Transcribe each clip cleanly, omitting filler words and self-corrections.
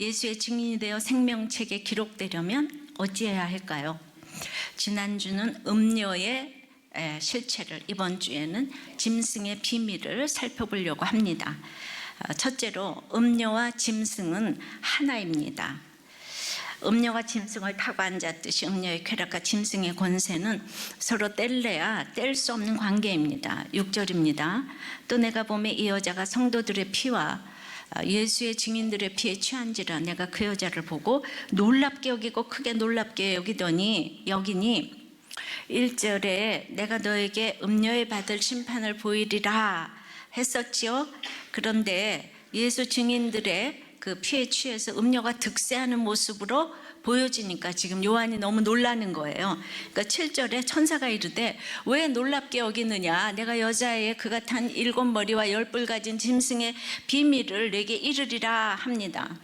예수의 증인이 되어 생명책에 기록되려면 어찌해야 할까요? 지난주는 음료의 실체를, 이번 주에는 짐승의 비밀을 살펴보려고 합니다. 첫째로, 음료와 짐승은 하나입니다. 음료가 짐승을 타고 앉았듯이 음료의 쾌락과 짐승의 권세는 서로 뗄래야 뗄 수 없는 관계입니다. 6절입니다. 또 내가 보매 이 여자가 성도들의 피와 예수의 증인들의 피에 취한지라 내가 그 여자를 보고 놀랍게 여기고 크게 놀랍게 여기니 1절에 내가 너에게 음료에 받을 심판을 보이리라 했었지요. 그런데 예수 증인들의 그 피에 취해서 음료가 득세하는 모습으로 보여지니까 지금 요한이 너무 놀라는 거예요. 그러니까 7절에 천사가 이르되 왜 놀랍게 여기느냐, 내가 여자의 그가 탄 7머리와 10뿔 가진 짐승의 비밀을 내게 이르리라 합니다.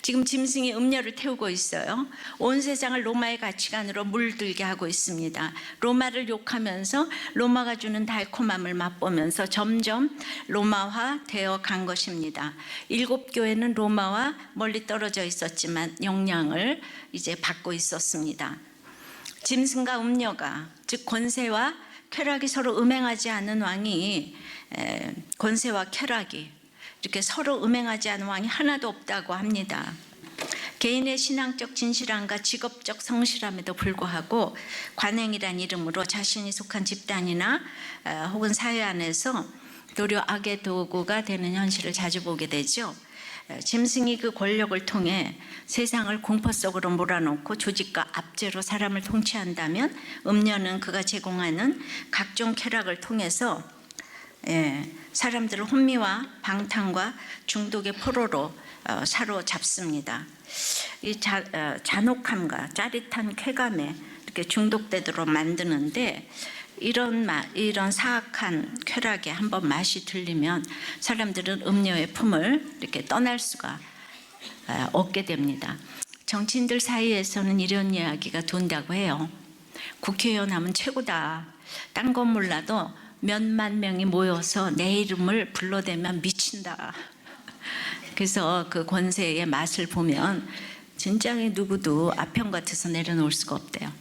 지금 짐승이 음료를 태우고 있어요. 온 세상을 로마의 가치관으로 물들게 하고 있습니다. 로마를 욕하면서 로마가 주는 달콤함을 맛보면서 점점 로마화 되어 간 것입니다. 7교회는 로마와 멀리 떨어져 있었지만 영향을 이제 받고 있었습니다. 짐승과 음료가, 즉 권세와 쾌락이 서로 음행하지 않은 왕이, 권세와 쾌락이 이렇게 서로 음행하지 않은 왕이 하나도 없다고 합니다. 개인의 신앙적 진실함과 직업적 성실함에도 불구하고 관행이란 이름으로 자신이 속한 집단이나 혹은 사회 안에서 도리어 악의 도구가 되는 현실을 자주 보게 되죠. 짐승이 그 권력을 통해 세상을 공포 속으로 몰아넣고 조직과 압제로 사람을 통치한다면 음료는 그가 제공하는 각종 쾌락을 통해서 사람들을 혼미와 방탕과 중독의 포로로 사로잡습니다. 이 잔혹함과 짜릿한 쾌감에 이렇게 중독되도록 만드는데, 이런 사악한 쾌락에 한번 맛이 들리면 사람들은 음료의 품을 이렇게 떠날 수가 없게 됩니다. 정치인들 사이에서는 이런 이야기가 돈다고 해요. 국회의원 하면 최고다. 딴 건 몰라도 몇만 명이 모여서 내 이름을 불러대면 미친다. 그래서 그 권세의 맛을 보면 진짜 누구도 아편 같아서 내려놓을 수가 없대요.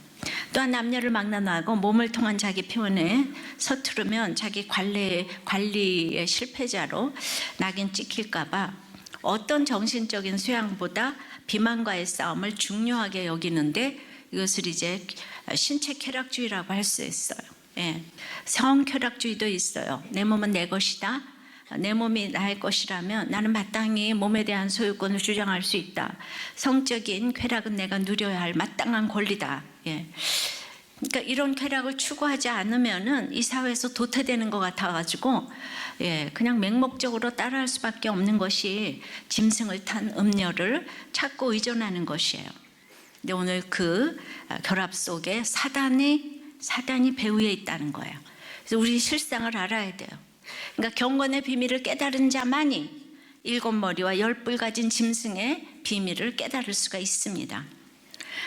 또한 남녀를 막론하고 몸을 통한 자기 표현에 서투르면 자기 관리의 실패자로 낙인 찍힐까 봐 어떤 정신적인 수양보다 비만과의 싸움을 중요하게 여기는데, 이것을 이제 신체 쾌락주의라고 할 수 있어요. 성쾌락주의도 있어요. 내 몸은 내 것이다. 내 몸이 나의 것이라면 나는 마땅히 몸에 대한 소유권을 주장할 수 있다. 성적인 쾌락은 내가 누려야 할 마땅한 권리다. 그러니까 이런 쾌락을 추구하지 않으면은 이 사회에서 도태되는 것 같아가지고 그냥 맹목적으로 따라할 수밖에 없는 것이 짐승을 탄 음료를 찾고 의존하는 것이에요. 근데 오늘 그 결합 속에 사단이 배후에 있다는 거예요. 그래서 우리 실상을 알아야 돼요. 그러니까 경건의 비밀을 깨달은 자만이 7머리와 10뿔 가진 짐승의 비밀을 깨달을 수가 있습니다.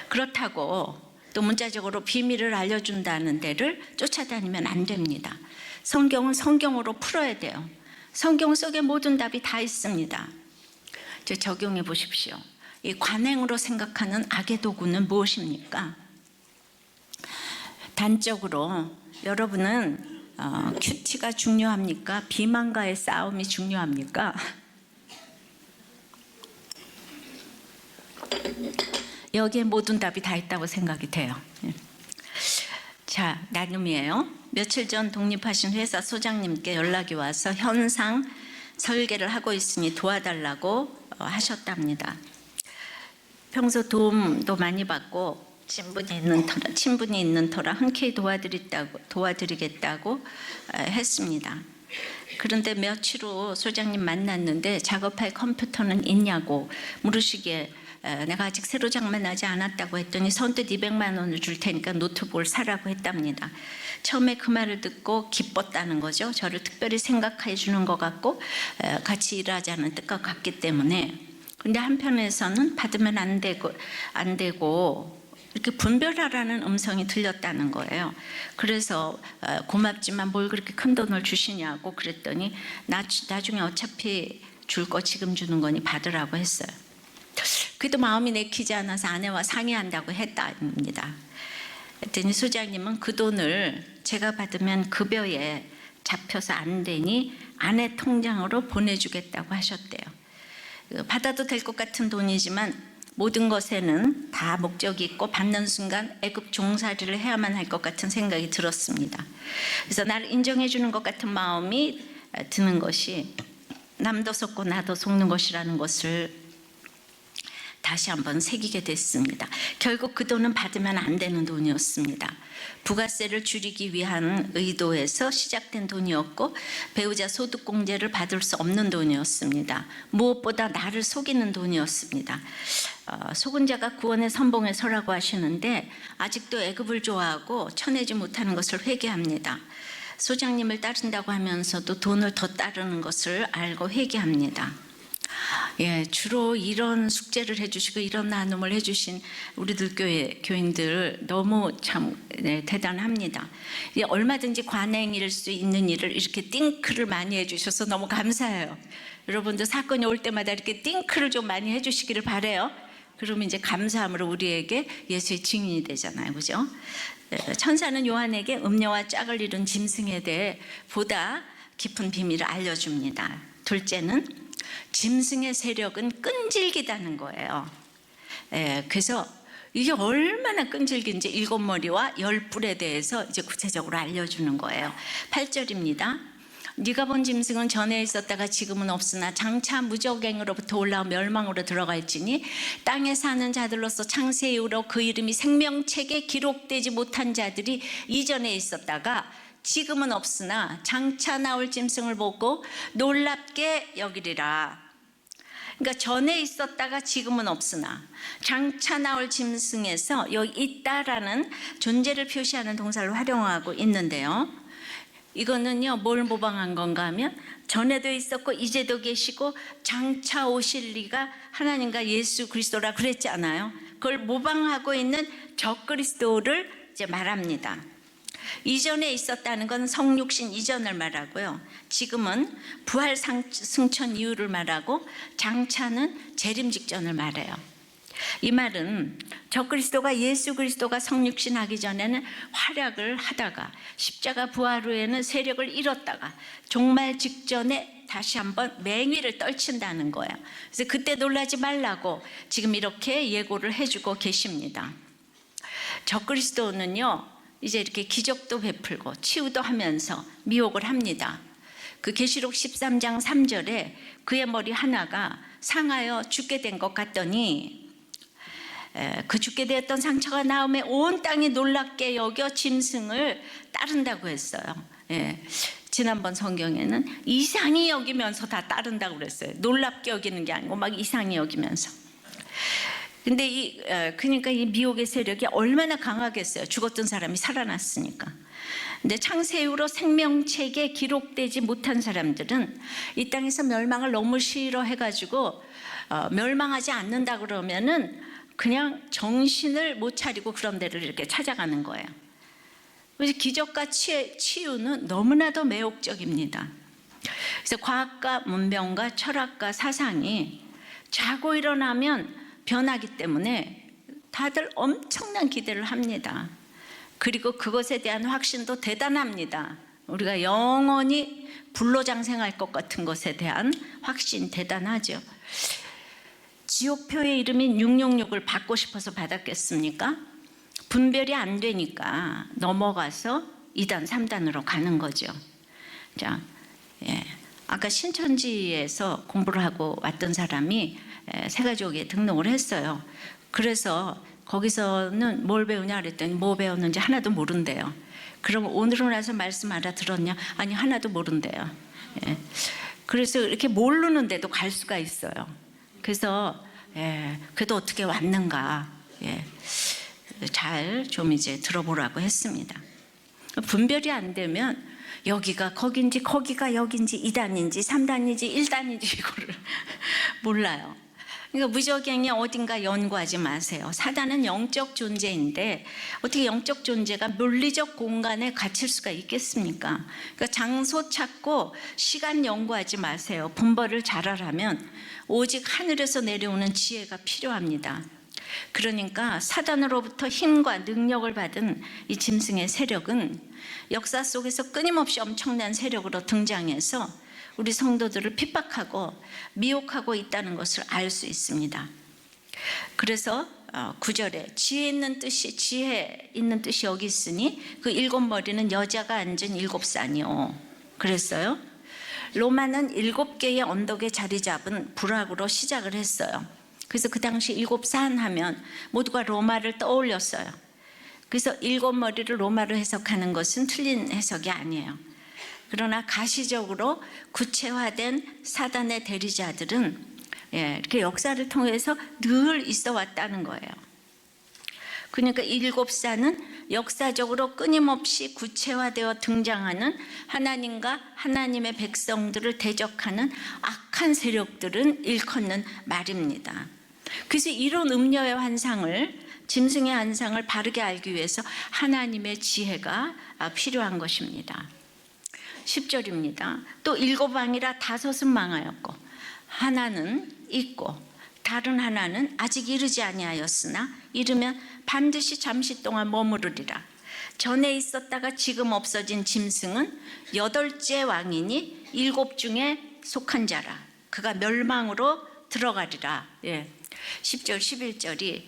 그렇다고 또 문자적으로 비밀을 알려준다는 데를 쫓아다니면 안 됩니다. 성경은 성경으로 풀어야 돼요. 성경 속에 모든 답이 다 있습니다. 적용해 보십시오. 이 관행으로 생각하는 악의 도구는 무엇입니까? 단적으로 여러분은 큐티가 중요합니까? 비만과의 싸움이 중요합니까? 여기에 모든 답이 다 있다고 생각이 돼요. 자, 나눔이에요. 며칠 전 독립하신 회사 소장님께 연락이 와서 현상 설계를 하고 있으니 도와달라고 하셨답니다. 평소 도움도 많이 받고 친분이 있는 터라 흔쾌히 도와드리겠다고 했습니다. 그런데 며칠 후 소장님 만났는데 작업할 컴퓨터는 있냐고 물으시기에 내가 아직 새로 장만하지 않았다고 했더니 선뜻 200만 원을 줄 테니까 노트북을 사라고 했답니다. 처음에 그 말을 듣고 기뻤다는 거죠. 저를 특별히 생각해 주는 것 같고 같이 일하자는 뜻과 같기 때문에. 근데 한편에서는 받으면 안 되고 이렇게 분별하라는 음성이 들렸다는 거예요. 그래서 고맙지만 뭘 그렇게 큰 돈을 주시냐고 그랬더니 나중에 어차피 줄 거 지금 주는 거니 받으라고 했어요. 그래도 마음이 내키지 않아서 아내와 상의한다고 했답니다. 그랬더니 소장님은 그 돈을 제가 받으면 급여에 잡혀서 안 되니 아내 통장으로 보내주겠다고 하셨대요. 받아도 될 것 같은 돈이지만 모든 것에는 다 목적이 있고 받는 순간 애급 종살이를 해야만 할 것 같은 생각이 들었습니다. 그래서 나를 인정해 주는 것 같은 마음이 드는 것이 남도 속고 나도 속는 것이라는 것을 다시 한번 새기게 됐습니다. 결국 그 돈은 받으면 안 되는 돈이었습니다. 부가세를 줄이기 위한 의도에서 시작된 돈이었고 배우자 소득공제를 받을 수 없는 돈이었습니다. 무엇보다 나를 속이는 돈이었습니다. 속은 자가 구원의 선봉에 서라고 하시는데 아직도 애굽을 좋아하고 쳐내지 못하는 것을 회개합니다. 소장님을 따른다고 하면서도 돈을 더 따르는 것을 알고 회개합니다. 주로 이런 숙제를 해주시고 이런 나눔을 해주신 우리들 교인들 너무 참 대단합니다. 얼마든지 관행일 수 있는 일을 이렇게 띵크를 많이 해주셔서 너무 감사해요. 여러분들 사건이 올 때마다 이렇게 띵크를 좀 많이 해주시기를 바라요. 그러면 이제 감사함으로 우리에게 예수의 증인이 되잖아요, 그죠? 천사는 요한에게 음녀와 짝을 이룬 짐승에 대해 보다 깊은 비밀을 알려줍니다. 둘째는 짐승의 세력은 끈질기다는 거예요. 그래서 이게 얼마나 끈질긴지 7머리와 10뿔에 대해서 이제 구체적으로 알려주는 거예요. 8절입니다. 네가 본 짐승은 전에 있었다가 지금은 없으나 장차 무적행으로부터 올라와 멸망으로 들어갈지니 땅에 사는 자들로서 창세 이후로 그 이름이 생명책에 기록되지 못한 자들이 이전에 있었다가 지금은 없으나 장차 나올 짐승을 보고 놀랍게 여기리라. 그러니까 전에 있었다가 지금은 없으나 장차 나올 짐승에서 여기 있다라는 존재를 표시하는 동사를 활용하고 있는데요. 이거는요 뭘 모방한 건가 하면 전에도 있었고 이제도 계시고 장차 오실 리가 하나님과 예수 그리스도라 그랬잖아요. 그걸 모방하고 있는 적그리스도를 이제 말합니다. 이전에 있었다는 건 성육신 이전을 말하고요. 지금은 부활 승천 이후를 말하고 장차는 재림 직전을 말해요. 이 말은 적그리스도가 예수 그리스도가 성육신하기 전에는 활약을 하다가 십자가 부활 후에는 세력을 잃었다가 종말 직전에 다시 한번 맹위를 떨친다는 거예요. 그래서 그때 놀라지 말라고 지금 이렇게 예고를 해주고 계십니다. 적그리스도는요 이제 이렇게 기적도 베풀고 치유도 하면서 미혹을 합니다. 그 계시록 13장 3절에 그의 머리 하나가 상하여 죽게 된 것 같더니 그 죽게 되었던 상처가 나음에 온 땅이 놀랍게 여겨 짐승을 따른다고 했어요. 지난번 성경에는 이상히 여기면서 다 따른다고 그랬어요. 놀랍게 여기는 게 아니고 막 이상히 여기면서. 근데 그러니까 이 미혹의 세력이 얼마나 강하겠어요. 죽었던 사람이 살아났으니까. 근데 창세 이후로 생명책에 기록되지 못한 사람들은 이 땅에서 멸망을 너무 싫어해가지고 멸망하지 않는다 그러면은 그냥 정신을 못 차리고 그런 데를 이렇게 찾아가는 거예요. 그래서 기적과 치유는 너무나도 매혹적입니다. 그래서 과학과 문명과 철학과 사상이 자고 일어나면 변하기 때문에 다들 엄청난 기대를 합니다. 그리고 그것에 대한 확신도 대단합니다. 우리가 영원히 불로장생할 것 같은 것에 대한 확신 대단하죠. 지옥표의 이름인 666을 받고 싶어서 받았겠습니까? 분별이 안 되니까 넘어가서 2단, 3단으로 가는 거죠. 자, 아까 신천지에서 공부를 하고 왔던 사람이 새가족에 등록을 했어요. 그래서 거기서는 뭘 배우냐 그랬더니 뭐 배웠는지 하나도 모른대요. 그럼 오늘은 와서 말씀 알아들었냐? 아니 하나도 모른대요. 그래서 이렇게 모르는데도 갈 수가 있어요. 그래서 그래도 어떻게 왔는가 잘 좀 이제 들어보라고 했습니다. 분별이 안 되면 여기가 거긴지 거기가 여긴지 2단인지 3단인지 1단인지 이거를 몰라요. 그러니까 무적행이 어딘가 연구하지 마세요. 사단은 영적 존재인데 어떻게 영적 존재가 물리적 공간에 갇힐 수가 있겠습니까? 그러니까 장소 찾고 시간 연구하지 마세요. 분별을 잘하려면 오직 하늘에서 내려오는 지혜가 필요합니다. 그러니까 사단으로부터 힘과 능력을 받은 이 짐승의 세력은 역사 속에서 끊임없이 엄청난 세력으로 등장해서 우리 성도들을 핍박하고 미혹하고 있다는 것을 알 수 있습니다. 그래서 9절에 지혜 있는 뜻이 여기 있으니 그 7머리는 여자가 앉은 7산이요 그랬어요. 로마는 7개의 언덕에 자리 잡은 부락으로 시작을 했어요. 그래서 그 당시 7산 하면 모두가 로마를 떠올렸어요. 그래서 7머리를 로마로 해석하는 것은 틀린 해석이 아니에요. 그러나 가시적으로 구체화된 사단의 대리자들은 이렇게 역사를 통해서 늘 있어 왔다는 거예요. 그러니까 7산은 역사적으로 끊임없이 구체화되어 등장하는 하나님과 하나님의 백성들을 대적하는 악한 세력들은 일컫는 말입니다. 그래서 이런 음녀의 환상을, 짐승의 환상을 바르게 알기 위해서 하나님의 지혜가 필요한 것입니다. 10절입니다. 또 7왕이라 5은 망하였고 하나는 있고 다른 하나는 아직 이르지 아니하였으나 이르면 반드시 잠시 동안 머무르리라. 전에 있었다가 지금 없어진 짐승은 8째 왕이니 7 중에 속한 자라. 그가 멸망으로 들어가리라. 10절 11절이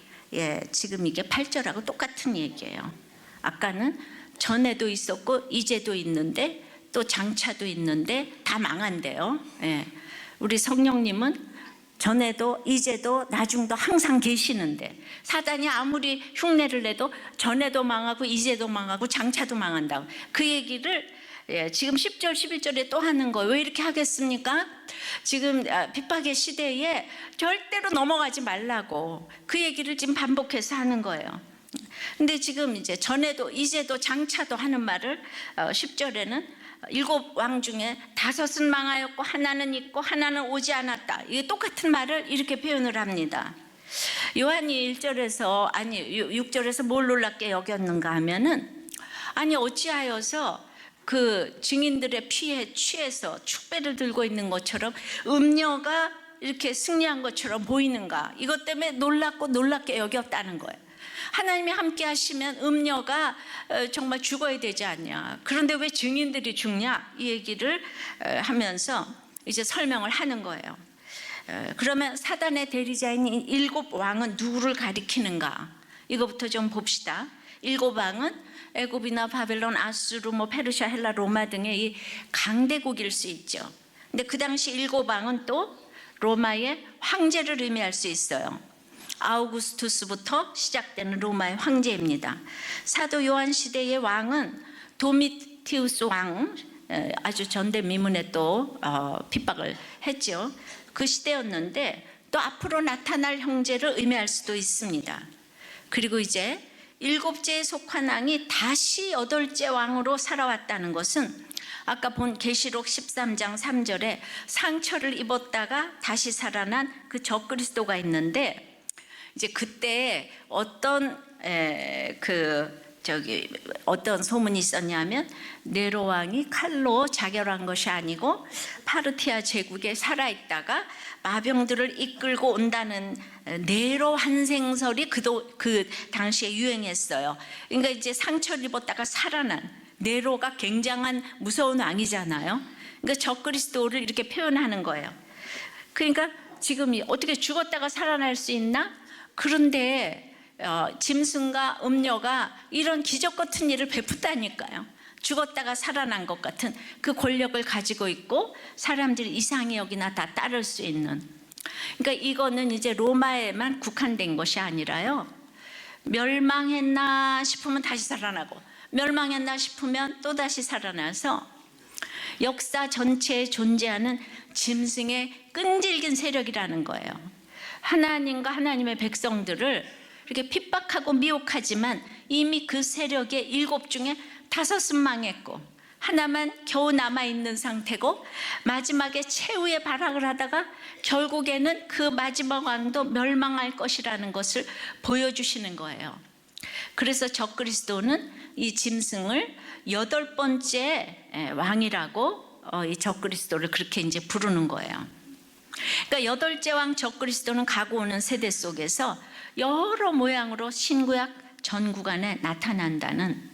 지금 이게 8절하고 똑같은 얘기예요. 아까는 전에도 있었고 이제도 있는데 또 장차도 있는데 다 망한대요. 우리 성령님은 전에도 이제도 나중도 항상 계시는데 사단이 아무리 흉내를 내도 전에도 망하고 이제도 망하고 장차도 망한다고 그 얘기를 지금 10절 11절에 또 하는 거예요. 왜 이렇게 하겠습니까? 지금 핍박의 시대에 절대로 넘어가지 말라고 그 얘기를 지금 반복해서 하는 거예요. 근데 지금 이제 전에도 이제도 장차도 하는 말을 10절에는 7왕 중에 5은 망하였고 하나는 있고 하나는 오지 않았다. 이게 똑같은 말을 이렇게 표현을 합니다. 요한이 1절에서 6절에서 뭘 놀랍게 여겼는가 하면은 아니 어찌하여서 그 증인들의 피에 취해서 축배를 들고 있는 것처럼 음녀가 이렇게 승리한 것처럼 보이는가, 이것 때문에 놀랍게 여겼다는 거예요. 하나님이 함께 하시면 음녀가 정말 죽어야 되지 않냐, 그런데 왜 증인들이 죽냐, 이 얘기를 하면서 이제 설명을 하는 거예요. 그러면 사단의 대리자인 7 왕은 누구를 가리키는가, 이거부터 좀 봅시다. 7 왕은 애굽이나 바벨론, 아수르, 페르시아, 헬라, 로마 등의 이 강대국일 수 있죠. 근데 그 당시 7 왕은 또 로마의 황제를 의미할 수 있어요. 아우구스투스부터 시작되는 로마의 황제입니다. 사도 요한 시대의 왕은 도미티우스 왕, 아주 전대미문에 또 핍박을 했죠. 그 시대였는데 또 앞으로 나타날 형제를 의미할 수도 있습니다. 그리고 이제 7제에 속한 왕이 다시 8째 왕으로 살아왔다는 것은 아까 본 계시록 13장 3절에 상처를 입었다가 다시 살아난 그 적그리스도가 있는데, 이제 그때 어떤 소문이 있었냐면 네로 왕이 칼로 자결한 것이 아니고 파르티아 제국에 살아있다가 마병들을 이끌고 온다는 네로 환생설이 그 당시에 유행했어요. 그러니까 이제 상처를 입었다가 살아난 네로가 굉장한 무서운 왕이잖아요. 그러니까 적그리스도를 이렇게 표현하는 거예요. 그러니까 지금 어떻게 죽었다가 살아날 수 있나? 그런데 짐승과 음녀가 이런 기적 같은 일을 베푼다니까요. 죽었다가 살아난 것 같은 그 권력을 가지고 있고 사람들이 이상히 여기나 다 따를 수 있는. 그러니까 이거는 이제 로마에만 국한된 것이 아니라요, 멸망했나 싶으면 다시 살아나고 멸망했나 싶으면 또 다시 살아나서 역사 전체에 존재하는 짐승의 끈질긴 세력이라는 거예요. 하나님과 하나님의 백성들을 이렇게 핍박하고 미혹하지만 이미 그 세력의 7 중에 5은 망했고 하나만 겨우 남아있는 상태고 마지막에 최후의 발악을 하다가 결국에는 그 마지막 왕도 멸망할 것이라는 것을 보여주시는 거예요. 그래서 적그리스도는 이 짐승을 8번째 왕이라고 이 적그리스도를 그렇게 이제 부르는 거예요. 그러니까 8째 왕 적그리스도는 가고 오는 세대 속에서 여러 모양으로 신구약 전 구간에 나타난다는,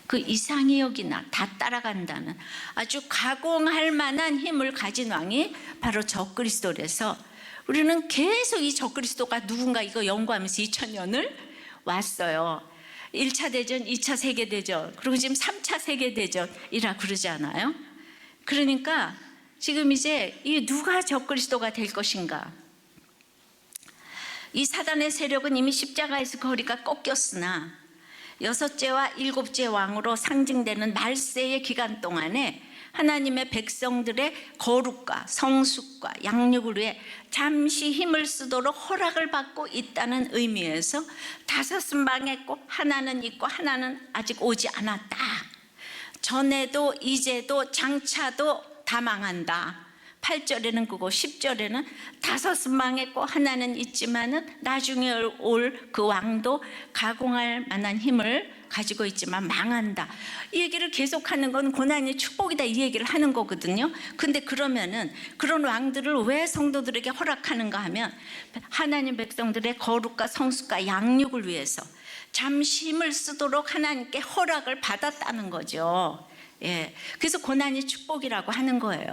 그 이상이 여기나 다 따라간다는 아주 가공할 만한 힘을 가진 왕이 바로 적그리스도라서 우리는 계속 이 적그리스도가 누군가 이거 연구하면서 2000년을 왔어요. 1차 대전, 2차 세계대전, 그리고 지금 3차 세계대전이라 그러잖아요. 그러니까 지금 이제 이 누가 적그리스도가 될 것인가. 이 사단의 세력은 이미 십자가에서 거리가 꺾였으나 6째와 7째 왕으로 상징되는 말세의 기간 동안에 하나님의 백성들의 거룩과 성숙과 양육을 위해 잠시 힘을 쓰도록 허락을 받고 있다는 의미에서 5은 망했고 하나는 있고 하나는 아직 오지 않았다. 전에도 이제도 장차도 다 망한다. 8절에는 그거 10절에는 5은 망했고 하나는 있지만은 나중에 올 그 왕도 가공할 만한 힘을 가지고 있지만 망한다. 이 얘기를 계속하는 건 고난이 축복이다 이 얘기를 하는 거거든요. 근데 그러면은 그런 왕들을 왜 성도들에게 허락하는가 하면 하나님 백성들의 거룩과 성숙과 양육을 위해서 잠시 힘을 쓰도록 하나님께 허락을 받았다는 거죠. 예, 그래서 고난이 축복이라고 하는 거예요.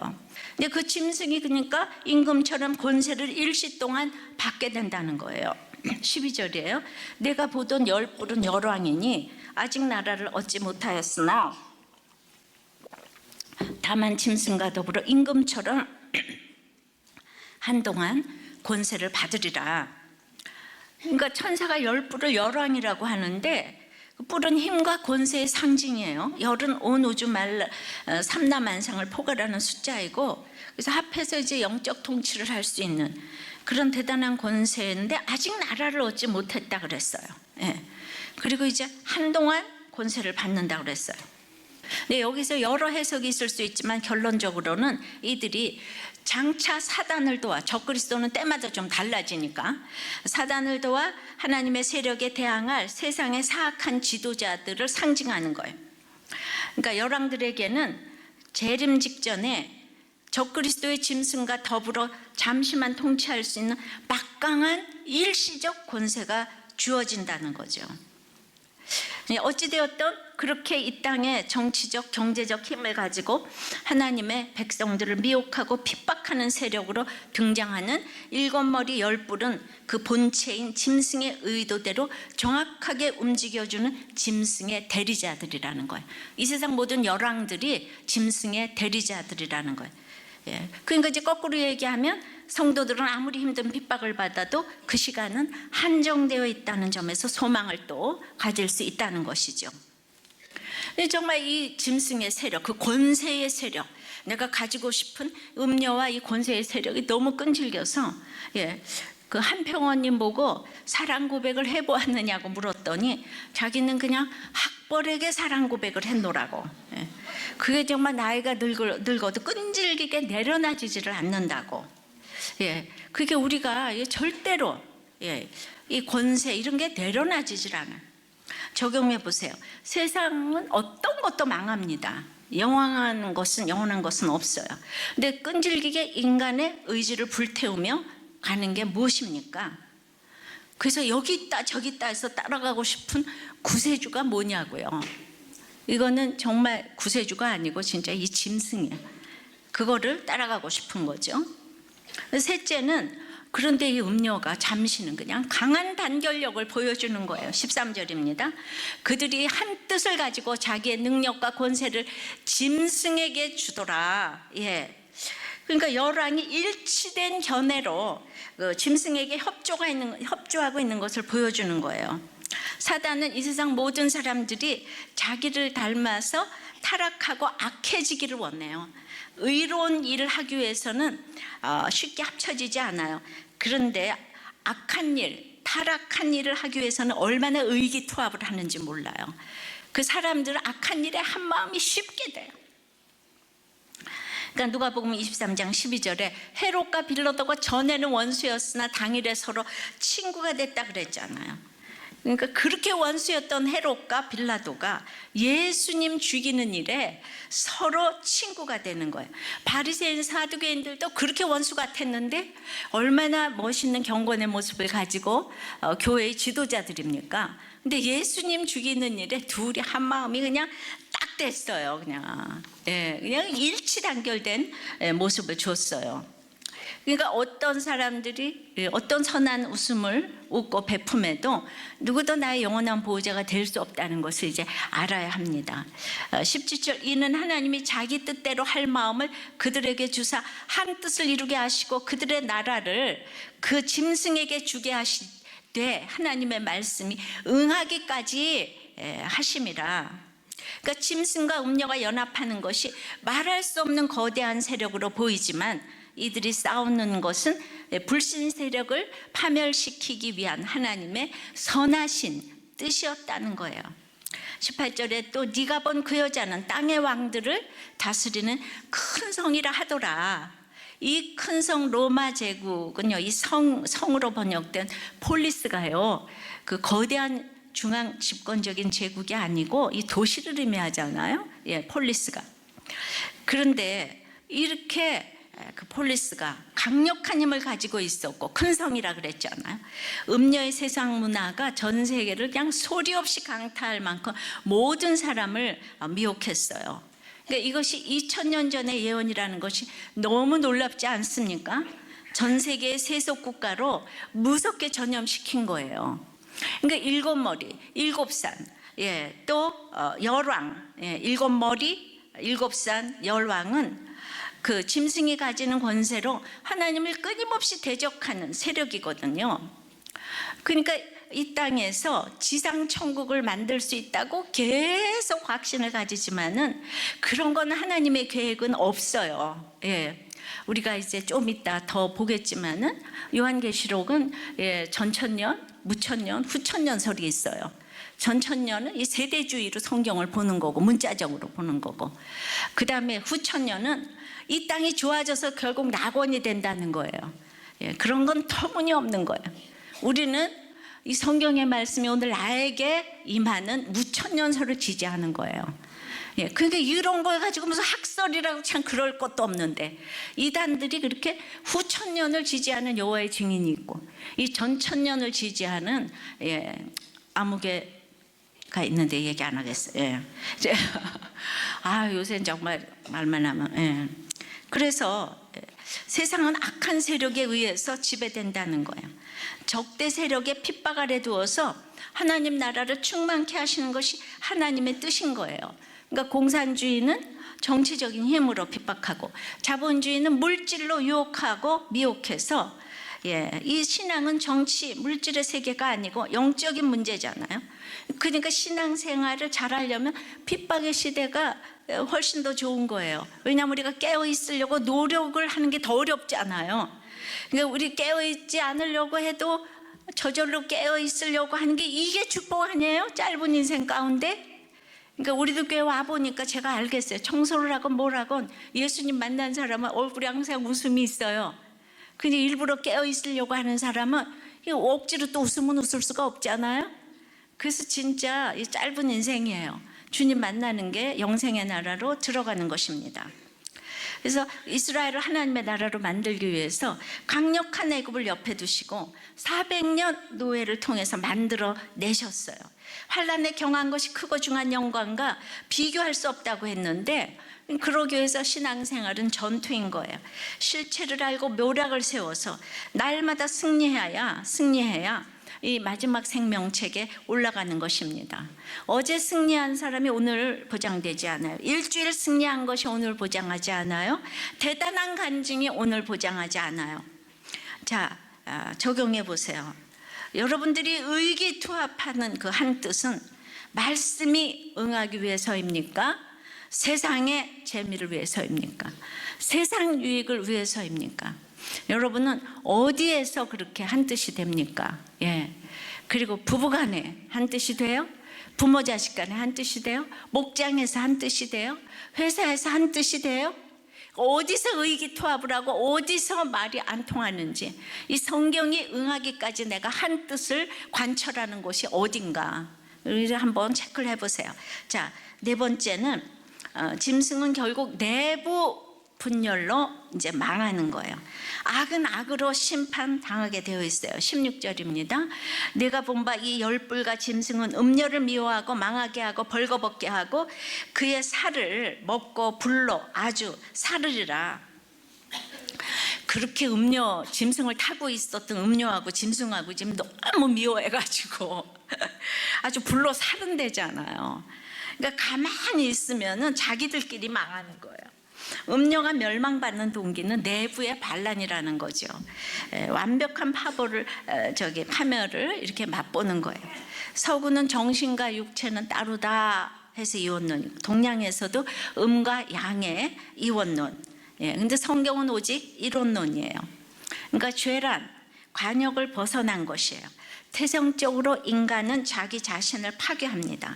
근데 그 짐승이 그러니까 임금처럼 권세를 일시 동안 받게 된다는 거예요. 12절이에요. 내가 보던 10뿔은 열왕이니 아직 나라를 얻지 못하였으나 다만 짐승과 더불어 임금처럼 한동안 권세를 받으리라. 그러니까 천사가 10뿔을 열왕이라고 하는데 뿔은 힘과 권세의 상징이에요. 열은 온 우주 삼라만상을 포괄하는 숫자이고, 그래서 합해서 이제 영적 통치를 할 수 있는 그런 대단한 권세인데 아직 나라를 얻지 못했다 그랬어요. 예. 그리고 이제 한동안 권세를 받는다 그랬어요. 네, 여기서 여러 해석이 있을 수 있지만 결론적으로는 이들이 장차 사단을 도와, 적그리스도는 때마다 좀 달라지니까 사단을 도와 하나님의 세력에 대항할 세상의 사악한 지도자들을 상징하는 거예요. 그러니까 열왕들에게는 재림 직전에 적그리스도의 짐승과 더불어 잠시만 통치할 수 있는 막강한 일시적 권세가 주어진다는 거죠. 어찌되었든 그렇게 이 땅에 정치적 경제적 힘을 가지고 하나님의 백성들을 미혹하고 핍박하는 세력으로 등장하는 7머리 10뿔은 그 본체인 짐승의 의도대로 정확하게 움직여주는 짐승의 대리자들이라는 거예요. 이 세상 모든 열왕들이 짐승의 대리자들이라는 거예요. 예. 그러니까 이제 거꾸로 얘기하면 성도들은 아무리 힘든 핍박을 받아도 그 시간은 한정되어 있다는 점에서 소망을 또 가질 수 있다는 것이죠. 정말 이 짐승의 세력, 그 권세의 세력, 내가 가지고 싶은 음료와 이 권세의 세력이 너무 끈질겨서 그 한평원님 보고 사랑 고백을 해보았느냐고 물었더니 자기는 그냥 학벌에게 사랑 고백을 했노라고. 그게 정말 나이가 늙어도 끈질기게 내려놔지지를 않는다고. 그게 우리가 절대로 이 권세 이런 게 내려놔지질 않아요. 적용해 보세요. 세상은 어떤 것도 망합니다. 영원한 것은 없어요. 근데 끈질기게 인간의 의지를 불태우며 가는 게 무엇입니까? 그래서 여기 있다 저기 있다 해서 따라가고 싶은 구세주가 뭐냐고요. 이거는 정말 구세주가 아니고 진짜 이 짐승이에요. 그거를 따라가고 싶은 거죠. 셋째는 그런데 이 음료가 잠시는 그냥 강한 단결력을 보여주는 거예요. 13절입니다. 그들이 한 뜻을 가지고 자기의 능력과 권세를 짐승에게 주더라. 그러니까 열왕이 일치된 견해로 짐승에게 협조하고 있는 것을 보여주는 거예요. 사단은 이 세상 모든 사람들이 자기를 닮아서 타락하고 악해지기를 원해요. 의로운 일을 하기 위해서는 쉽게 합쳐지지 않아요. 그런데 악한 일, 타락한 일을 하기 위해서는 얼마나 의기투합을 하는지 몰라요. 그 사람들은 악한 일에 한 마음이 쉽게 돼요. 그러니까 누가복음 23장 12절에 헤롯과 빌라도가 전에는 원수였으나 당일에 서로 친구가 됐다 그랬잖아요. 그러니까 그렇게 원수였던 헤롯과 빌라도가 예수님 죽이는 일에 서로 친구가 되는 거예요. 바리새인 사두개인들도 그렇게 원수 같았는데 얼마나 멋있는 경건의 모습을 가지고 교회의 지도자들입니까? 근데 예수님 죽이는 일에 둘이 한 마음이 그냥 딱 됐어요. 그냥 일치 단결된 모습을 줬어요. 그러니까 어떤 사람들이 어떤 선한 웃음을 웃고 베품에도 누구도 나의 영원한 보호자가 될 수 없다는 것을 이제 알아야 합니다. 17절, 이는 하나님이 자기 뜻대로 할 마음을 그들에게 주사 한 뜻을 이루게 하시고 그들의 나라를 그 짐승에게 주게 하시되 하나님의 말씀이 응하기까지 하심이라. 그러니까 짐승과 음녀가 연합하는 것이 말할 수 없는 거대한 세력으로 보이지만 이들이 싸우는 것은 불신 세력을 파멸시키기 위한 하나님의 선하신 뜻이었다는 거예요. 18절에 또 네가 본 그 여자는 땅의 왕들을 다스리는 큰 성이라 하더라. 이 큰 성 로마 제국은요, 이 성으로 번역된 폴리스가요, 그 거대한 중앙 집권적인 제국이 아니고 이 도시를 의미하잖아요. 폴리스가. 그런데 이렇게 그 폴리스가 강력한 힘을 가지고 있었고 큰 성이라 그랬잖아요. 음녀의 세상 문화가 전 세계를 그냥 소리 없이 강타할 만큼 모든 사람을 미혹했어요. 그러니까 이것이 2000년 전의 예언이라는 것이 너무 놀랍지 않습니까? 전 세계의 세속 국가로 무섭게 전염시킨 거예요. 그러니까 일곱 머리, 일곱 산, 또 열왕, 일곱 머리, 일곱 산, 열왕은 그 짐승이 가지는 권세로 하나님을 끊임없이 대적하는 세력이거든요. 그러니까 이 땅에서 지상 천국을 만들 수 있다고 계속 확신을 가지지만은 그런 건 하나님의 계획은 없어요. 우리가 이제 좀 이따 더 보겠지만은 요한계시록은 전천년, 무천년, 후천년설이 있어요. 전천년은 이 세대주의로 성경을 보는 거고 문자적으로 보는 거고, 그 다음에 후천년은 이 땅이 좋아져서 결국 낙원이 된다는 거예요. 그런 건 터무니없는 거예요. 우리는 이 성경의 말씀이 오늘 나에게 임하는 무천년설을 지지하는 거예요. 그러니까 이런 걸 가지고 무슨 학설이라고 참 그럴 것도 없는데, 이단들이 그렇게 후천년을 지지하는 여호와의 증인이 있고 이 전천년을 지지하는 아무개가 있는데 얘기 안 하겠어요. 요새 정말 말만 하면 그래서 세상은 악한 세력에 의해서 지배된다는 거예요. 적대 세력의 핍박 아래 두어서 하나님 나라를 충만케 하시는 것이 하나님의 뜻인 거예요. 그러니까 공산주의는 정치적인 힘으로 핍박하고 자본주의는 물질로 유혹하고 미혹해서 이 신앙은 정치, 물질의 세계가 아니고 영적인 문제잖아요. 그러니까 신앙생활을 잘하려면 핍박의 시대가 훨씬 더 좋은 거예요. 왜냐하면 우리가 깨어 있으려고 노력을 하는 게 더 어렵지 않아요. 그러니까 우리 깨어 있지 않으려고 해도 저절로 깨어 있으려고 하는 게 이게 축복 아니에요? 짧은 인생 가운데. 그러니까 우리도 교회 와 보니까 제가 알겠어요. 청소를 하건 뭘 하건 예수님 만난 사람은 얼굴에 항상 웃음이 있어요. 근데 일부러 깨어 있으려고 하는 사람은 억지로 또 웃으면 웃을 수가 없잖아요. 그래서 진짜 이 짧은 인생이에요. 주님 만나는 게 영생의 나라로 들어가는 것입니다. 그래서 이스라엘을 하나님의 나라로 만들기 위해서 강력한 애굽을 옆에 두시고 400년 노예를 통해서 만들어 내셨어요. 환난에 경한 것이 크고 중한 영광과 비교할 수 없다고 했는데, 그러기 위해서 신앙생활은 전투인 거예요. 실체를 알고 묘락을 세워서 날마다 승리해야 이 마지막 생명책에 올라가는 것입니다. 어제 승리한 사람이 오늘 보장되지 않아요. 일주일 승리한 것이 오늘 보장하지 않아요. 대단한 간증이 오늘 보장하지 않아요. 자, 적용해 보세요. 여러분들이 의기투합하는 그 한 뜻은 말씀이 응하기 위해서입니까? 세상의 재미를 위해서입니까? 세상 유익을 위해서입니까? 여러분은 어디에서 그렇게 한 뜻이 됩니까? 그리고 부부간에 한 뜻이 돼요? 부모 자식 간에 한 뜻이 돼요? 목장에서 한 뜻이 돼요? 회사에서 한 뜻이 돼요? 어디서 의기투합을 하고 어디서 말이 안 통하는지, 이 성경이 응하기까지 내가 한 뜻을 관철하는 곳이 어딘가 한번 체크를 해보세요. 자, 네 번째는 짐승은 결국 내부 분열로 이제 망하는 거예요. 악은 악으로 심판당하게 되어 있어요. 16절입니다. 내가 본 바 이 열불과 짐승은 음녀를 미워하고 망하게 하고 벌거벗게 하고 그의 살을 먹고 불로 아주 사르리라. 그렇게 음녀, 짐승을 타고 있었던 음녀하고 짐승하고 지금 너무 미워해가지고 아주 불로 사른대잖아요. 그러니까 가만히 있으면은 자기들끼리 망하는 거예요. 음녀가 멸망받는 동기는 내부의 반란이라는 거죠. 완벽한 파멸을 이렇게 맛보는 거예요. 서구는 정신과 육체는 따로다 해서 이원론, 동양에서도 음과 양의 이원론. 근데 성경은 오직 이론론이에요. 그러니까 죄란 관역을 벗어난 것이에요. 태생적으로 인간은 자기 자신을 파괴합니다.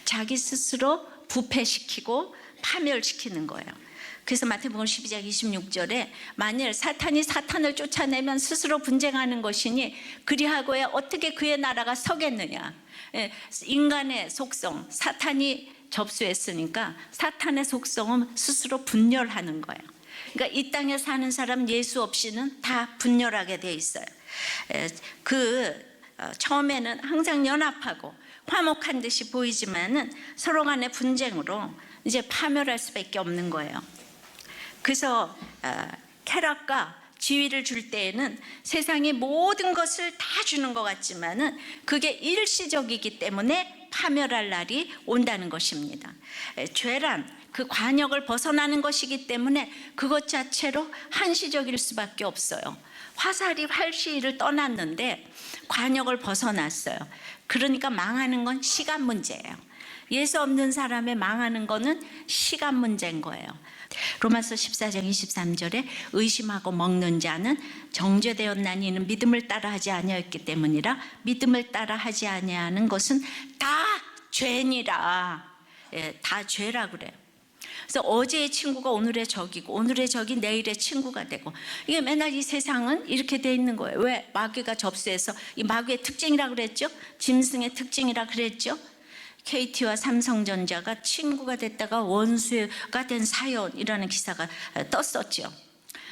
자기 스스로 부패시키고 파멸시키는 거예요. 그래서 마태복음 12장 26절에 만일 사탄이 사탄을 쫓아내면 스스로 분쟁하는 것이니 그리하고야 어떻게 그의 나라가 서겠느냐. 인간의 속성, 사탄이 접수했으니까 사탄의 속성은 스스로 분열하는 거예요. 그러니까 이 땅에 사는 사람 예수 없이는 다 분열하게 돼 있어요. 처음에는 항상 연합하고 화목한 듯이 보이지만은 서로 간의 분쟁으로 이제 파멸할 수밖에 없는 거예요. 그래서 쾌락과 지위를 줄 때에는 세상의 모든 것을 다 주는 것 같지만은 그게 일시적이기 때문에 파멸할 날이 온다는 것입니다. 죄란 그 관역을 벗어나는 것이기 때문에 그것 자체로 한시적일 수밖에 없어요. 화살이 활시위를 떠났는데 관역을 벗어났어요. 그러니까 망하는 건 시간 문제예요. 예수 없는 사람의 망하는 거는 시간 문제인 거예요. 로마서 14장 23절에 의심하고 먹는 자는 정죄되었나니 이는 믿음을 따라 하지 아니하였기 때문이라. 믿음을 따라 하지 아니하는 것은 다 죄니라. 다 죄라 그래요. 그래서 어제의 친구가 오늘의 적이고 오늘의 적이 내일의 친구가 되고, 이게 맨날 이 세상은 이렇게 돼 있는 거예요. 왜? 마귀가 접수해서, 이 마귀의 특징이라 그랬죠? 짐승의 특징이라 그랬죠? KT와 삼성전자가 친구가 됐다가 원수가 된 사연이라는 기사가 떴었죠.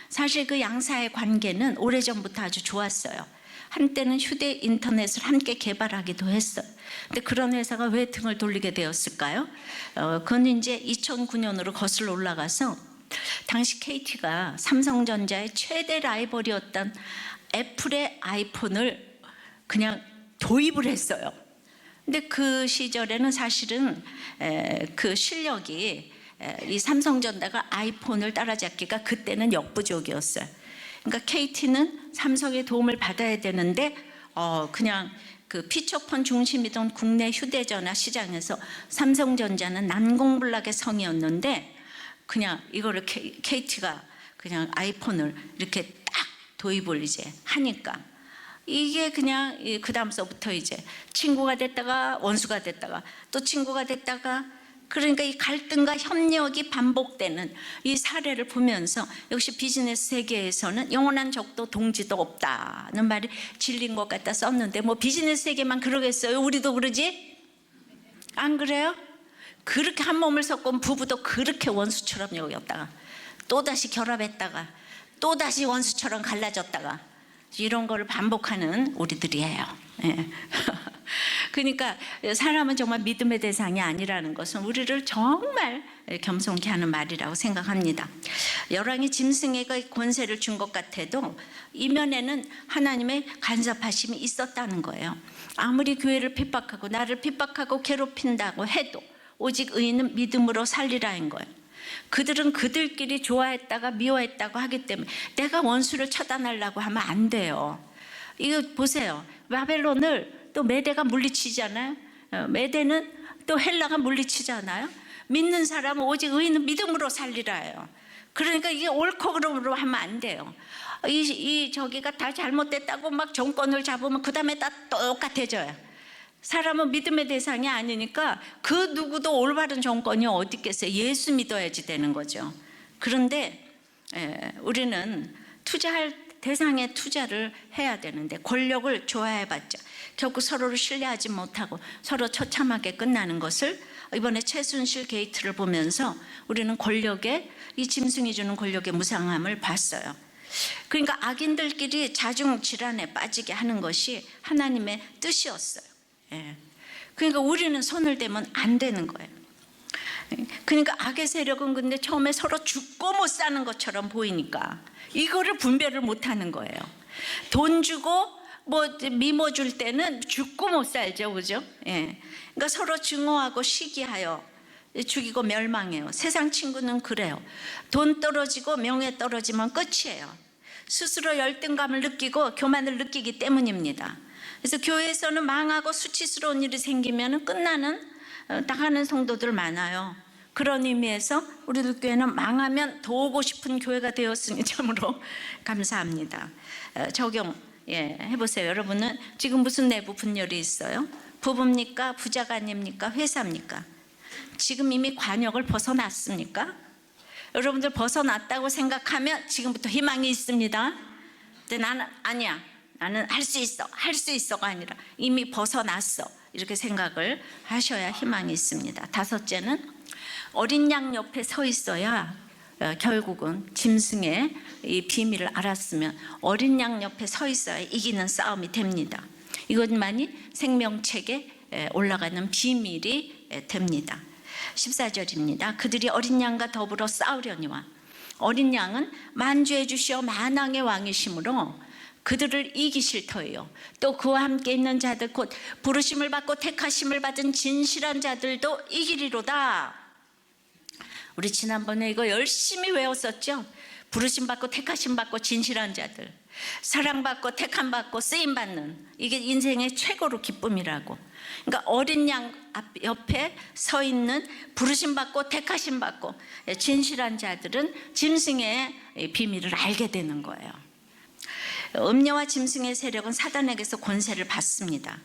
사실 그 양사의 관계는 오래전부터 아주 좋았어요. 한때는 휴대 인터넷을 함께 개발하기도 했어요. 근데 그런 회사가 왜 등을 돌리게 되었을까요? 그건 이제 2009년으로 거슬러 올라가서 당시 KT가 삼성전자의 최대 라이벌이었던 애플의 아이폰을 그냥 도입을 했어요. 근데 그 시절에는 사실은 그 실력이 이 삼성전자가 아이폰을 따라잡기가 그때는 역부족이었어요. 그러니까 KT는 삼성의 도움을 받아야 되는데 그냥 그 피처폰 중심이던 국내 휴대전화 시장에서 삼성전자는 난공불락의 성이었는데 그냥 이거를 KT가 그냥 아이폰을 이렇게 딱 도입을 이제 하니까 이게 그냥 그 다음서부터 이제 친구가 됐다가 원수가 됐다가 또 친구가 됐다가, 그러니까 이 갈등과 협력이 반복되는 이 사례를 보면서 역시 비즈니스 세계에서는 영원한 적도 동지도 없다는 말이 진리인 것 같다 썼는데, 뭐 비즈니스 세계만 그러겠어요? 우리도 그러지? 안 그래요? 그렇게 한 몸을 섞은 부부도 그렇게 원수처럼 여겼다가 또다시 결합했다가 또다시 원수처럼 갈라졌다가 이런 거를 반복하는 우리들이에요. 예. 그러니까 사람은 정말 믿음의 대상이 아니라는 것은 우리를 정말 겸손케 하는 말이라고 생각합니다. 열왕이 짐승에게 권세를 준 것 같아도 이면에는 하나님의 간섭하심이 있었다는 거예요. 아무리 교회를 핍박하고 나를 핍박하고 괴롭힌다고 해도 오직 의인은 믿음으로 살리라는 거예요. 그들은 그들끼리 좋아했다가 미워했다고 하기 때문에 내가 원수를 처단하려고 하면 안 돼요. 이거 보세요. 바벨론을 또 메대가 물리치잖아요. 메대는 또 헬라가 물리치잖아요. 믿는 사람은 오직 의인은 믿음으로 살리라예요. 그러니까 이게 옳고 그름으로 하면 안 돼요. 저기가 다 잘못됐다고 막 정권을 잡으면 그 다음에 다 똑같아져요. 사람은 믿음의 대상이 아니니까 그 누구도 올바른 정권이 어디 있겠어요. 예수 믿어야지 되는 거죠. 그런데 우리는 투자할 대상에 투자를 해야 되는데 권력을 좋아해봤자 결국 서로를 신뢰하지 못하고 서로 처참하게 끝나는 것을 이번에 최순실 게이트를 보면서 우리는 권력의, 이 짐승이 주는 권력의 무상함을 봤어요. 그러니까 악인들끼리 자중질환에 빠지게 하는 것이 하나님의 뜻이었어요. 그러니까 우리는 손을 대면 안 되는 거예요. 그러니까 악의 세력은 근데 처음에 서로 죽고 못 사는 것처럼 보이니까 이거를 분별을 못 하는 거예요. 돈 주고 뭐 미모 줄 때는 죽고 못 살죠, 그죠? 그러니까 서로 증오하고 시기하여 죽이고 멸망해요. 세상 친구는 그래요. 돈 떨어지고 명예 떨어지면 끝이에요. 스스로 열등감을 느끼고 교만을 느끼기 때문입니다. 그래서 교회에서는 망하고 수치스러운 일이 생기면 끝나는 나가는 성도들 많아요. 그런 의미에서 우리들 교회는 망하면 더 오고 싶은 교회가 되었으니 참으로 감사합니다. 적용 해보세요. 여러분은 지금 무슨 내부 분열이 있어요? 부부입니까? 부자간입니까? 회사입니까? 지금 이미 관역을 벗어났습니까? 여러분들 벗어났다고 생각하면 지금부터 희망이 있습니다. 근데 나는 아니야, 나는 할 수 있어, 할 수 있어가 아니라 이미 벗어났어, 이렇게 생각을 하셔야 희망이 있습니다. 다섯째는 어린 양 옆에 서 있어야 결국은 짐승의 이 비밀을 알았으면 어린 양 옆에 서 있어야 이기는 싸움이 됩니다. 이것만이 생명책에 올라가는 비밀이 됩니다. 14절입니다. 그들이 어린 양과 더불어 싸우려니와 어린 양은 만주해 주시어 만왕의 왕이시므로 그들을 이기실 터예요. 또 그와 함께 있는 자들 곧 부르심을 받고 택하심을 받은 진실한 자들도 이기리로다. 우리 지난번에 이거 열심히 외웠었죠. 부르심 받고 택하심 받고 진실한 자들, 사랑받고 택함 받고 쓰임 받는, 이게 인생의 최고로 기쁨이라고. 그러니까 어린 양 옆에 서 있는 부르심 받고 택하심 받고 진실한 자들은 짐승의 비밀을 알게 되는 거예요. 음녀와 짐승의 세력은 사단에게서 권세를 받습니다.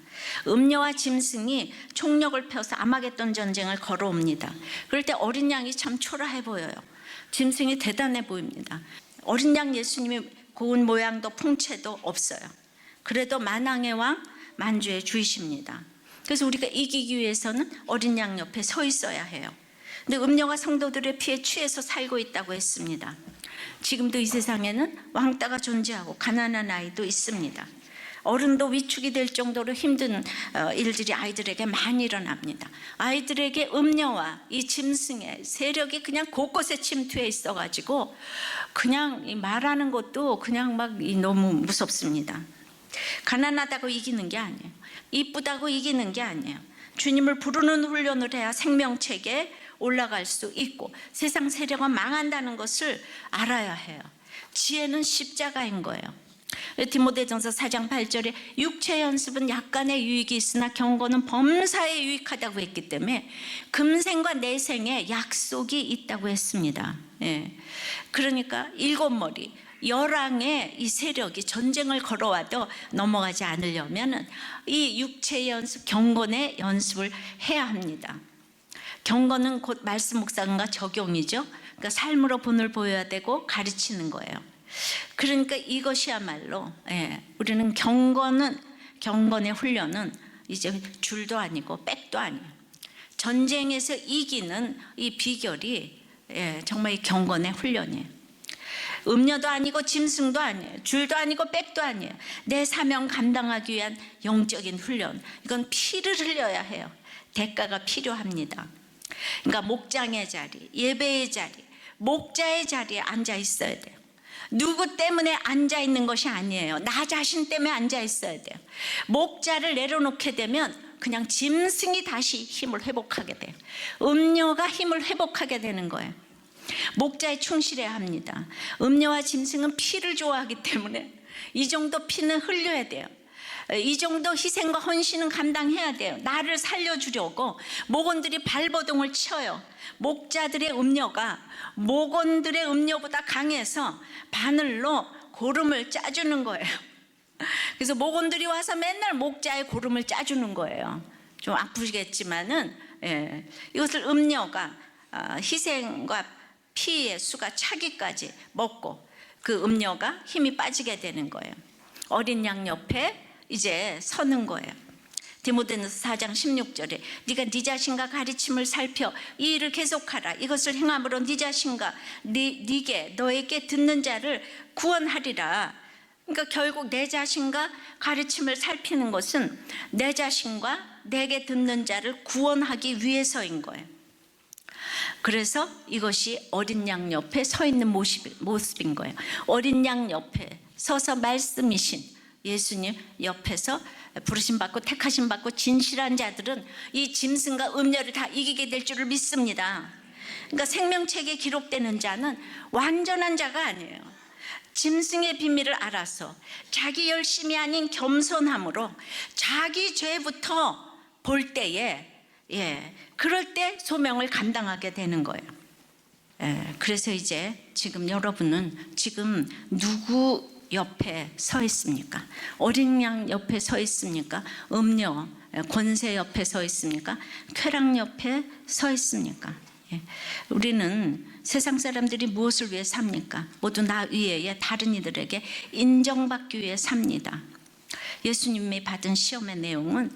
음녀와 짐승이 총력을 펴서 아마겟돈 전쟁을 걸어옵니다. 그럴 때 어린 양이 참 초라해 보여요. 짐승이 대단해 보입니다. 어린 양 예수님이 고운 모양도 풍채도 없어요. 그래도 만왕의 왕 만주의 주이십니다. 그래서 우리가 이기기 위해서는 어린 양 옆에 서 있어야 해요. 근데 음녀가 성도들의 피에 취해서 살고 있다고 했습니다. 지금도 이 세상에는 왕따가 존재하고 가난한 아이도 있습니다. 어른도 위축이 될 정도로 힘든 일들이 아이들에게 많이 일어납니다. 아이들에게 음녀와 이 짐승의 세력이 그냥 곳곳에 침투해 있어가지고 그냥 말하는 것도 그냥 막 너무 무섭습니다. 가난하다고 이기는 게 아니에요. 이쁘다고 이기는 게 아니에요. 주님을 부르는 훈련을 해야 생명책에 올라갈 수 있고 세상 세력은 망한다는 것을 알아야 해요. 지혜는 십자가인 거예요. 디모데전서 4장 8절에 육체 연습은 약간의 유익이 있으나 경고는 범사에 유익하다고 했기 때문에 금생과 내생에 약속이 있다고 했습니다. 그러니까 일곱 머리 열왕의 이 세력이 전쟁을 걸어와도 넘어가지 않으려면 이 육체의 연습, 경건의 연습을 해야 합니다. 경건은 곧 말씀 묵상과 적용이죠. 그러니까 삶으로 본을 보여야 되고 가르치는 거예요. 그러니까 이것이야말로 우리는 경건의 훈련은 이제 줄도 아니고 백도 아니에요. 전쟁에서 이기는 이 비결이 정말 이 경건의 훈련이에요. 음료도 아니고 짐승도 아니에요. 줄도 아니고 백도 아니에요. 내 사명 감당하기 위한 영적인 훈련. 이건 피를 흘려야 해요. 대가가 필요합니다. 그러니까 목장의 자리, 예배의 자리, 목자의 자리에 앉아 있어야 돼요. 누구 때문에 앉아 있는 것이 아니에요. 나 자신 때문에 앉아 있어야 돼요. 목자를 내려놓게 되면 그냥 짐승이 다시 힘을 회복하게 돼요. 음료가 힘을 회복하게 되는 거예요. 목자에 충실해야 합니다. 음료와 짐승은 피를 좋아하기 때문에 이 정도 피는 흘려야 돼요. 이 정도 희생과 헌신은 감당해야 돼요. 나를 살려주려고 목원들이 발버둥을 쳐요. 목자들의 음료가 목원들의 음료보다 강해서 바늘로 고름을 짜주는 거예요. 그래서 목원들이 와서 맨날 목자의 고름을 짜주는 거예요. 좀 아프시겠지만은 이것을 음료가 희생과 피의 수가 차기까지 먹고 그 음료가 힘이 빠지게 되는 거예요. 어린 양 옆에 이제 서는 거예요. 디모데전서 4장 16절에 네가 네 자신과 가르침을 살펴 이 일을 계속하라. 이것을 행함으로 네 자신과 너에게 듣는 자를 구원하리라. 그러니까 결국 내 자신과 가르침을 살피는 것은 내 자신과 내게 듣는 자를 구원하기 위해서인 거예요. 그래서 이것이 어린 양 옆에 서 있는 모습인 거예요. 어린 양 옆에 서서 말씀이신 예수님 옆에서 부르심 받고 택하심 받고 진실한 자들은 이 짐승과 음녀를 다 이기게 될 줄을 믿습니다. 그러니까 생명책에 기록되는 자는 완전한 자가 아니에요. 짐승의 비밀을 알아서 자기 열심이 아닌 겸손함으로 자기 죄부터 볼 때에 그럴 때 소명을 감당하게 되는 거예요. 그래서 이제 지금 여러분은 지금 누구 옆에 서 있습니까? 어린 양 옆에 서 있습니까? 음녀, 권세 옆에 서 있습니까? 쾌락 옆에 서 있습니까? 우리는 세상 사람들이 무엇을 위해 삽니까? 모두 나 위에 다른 이들에게 인정받기 위해 삽니다. 예수님이 받은 시험의 내용은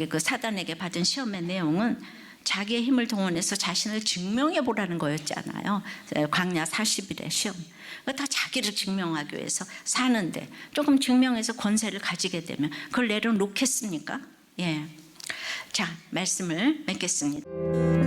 그 사단에게 받은 시험의 내용은 자기의 힘을 동원해서 자신을 증명해 보라는 거였잖아요. 광야 40일의 시험. 다 자기를 증명하기 위해서 사는데 조금 증명해서 권세를 가지게 되면 그걸 내려놓겠습니까? 자, 말씀을 맺겠습니다.